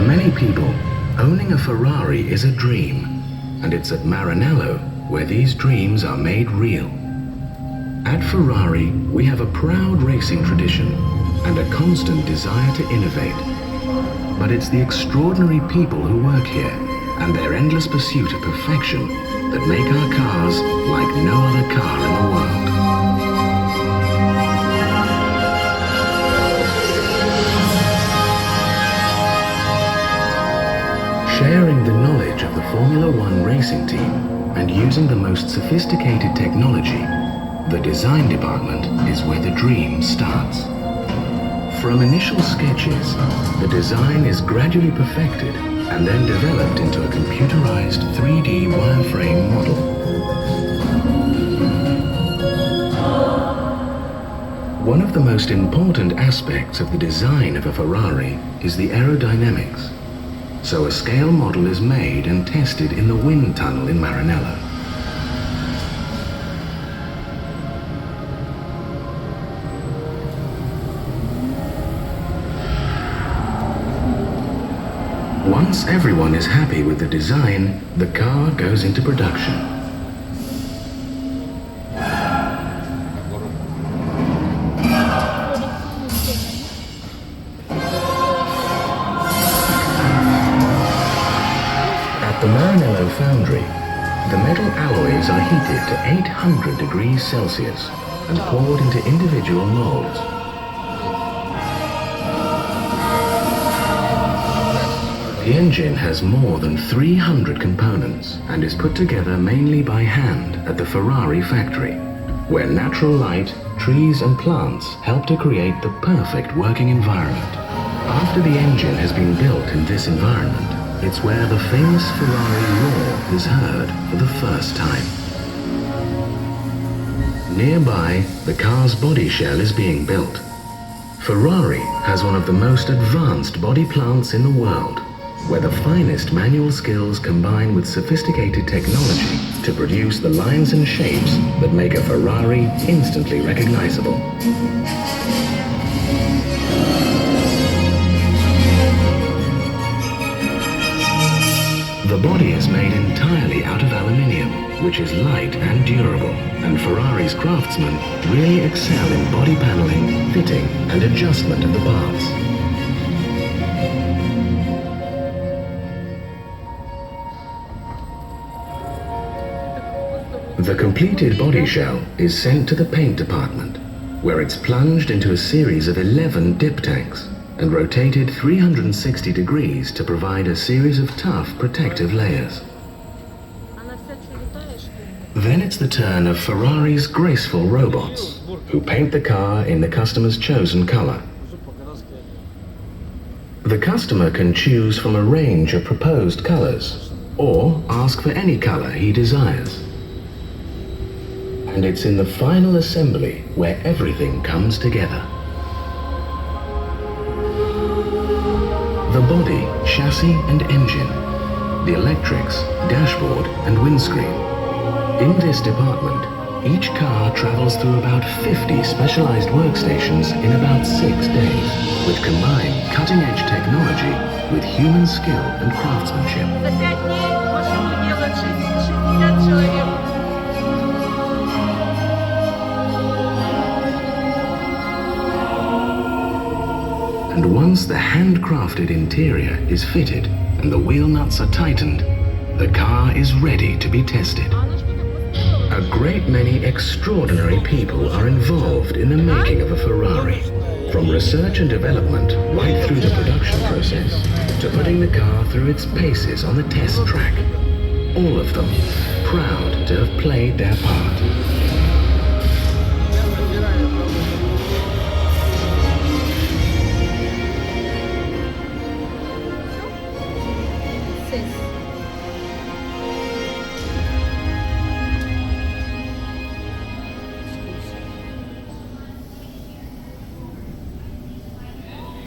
many people, owning a Ferrari is a dream, and it's at Maranello where these dreams are made real. At Ferrari, we have a proud racing tradition and a constant desire to innovate. But it's the extraordinary people who work here and their endless pursuit of perfection that make our cars like no other car in the world. Sharing the knowledge of the Formula One racing team and using the most sophisticated technology, the design department is where the dream starts. From initial sketches, the design is gradually perfected and then developed into a computerized 3D wireframe model. One of the most important aspects of the design of a Ferrari is the aerodynamics. So a scale model is made and tested in the wind tunnel in Maranello. Once everyone is happy with the design, the car goes into production. At the Maranello foundry, the metal alloys are heated to 800 degrees Celsius and poured into individual molds. The engine has more than 300 components and is put together mainly by hand at the Ferrari factory, where natural light, trees and plants help to create the perfect working environment. After the engine has been built in this environment, it's where the famous Ferrari roar is heard for the first time. Nearby, the car's body shell is being built. Ferrari has one of the most advanced body plants in the world, where the finest manual skills combine with sophisticated technology to produce the lines and shapes that make a Ferrari instantly recognizable. The body is made entirely out of aluminium, which is light and durable, and Ferrari's craftsmen really excel in body paneling, fitting, and adjustment of the parts. The completed body shell is sent to the paint department, where it's plunged into a series of 11 dip tanks and rotated 360 degrees to provide a series of tough protective layers. Then it's the turn of Ferrari's graceful robots, who paint the car in the customer's chosen color. The customer can choose from a range of proposed colors, or ask for any color he desires. And it's in the final assembly where everything comes together. The body, chassis and engine, the electrics, dashboard and windscreen. In this department, each car travels through about 50 specialized workstations in about 6 days, which combine cutting-edge technology with human skill and craftsmanship. За 5 дней машину делают 60 человек. And once the handcrafted interior is fitted and the wheel nuts are tightened, the car is ready to be tested. A great many extraordinary people are involved in the making of a Ferrari, from research and development right through the production process to putting the car through its paces on the test track. All of them proud to have played their part.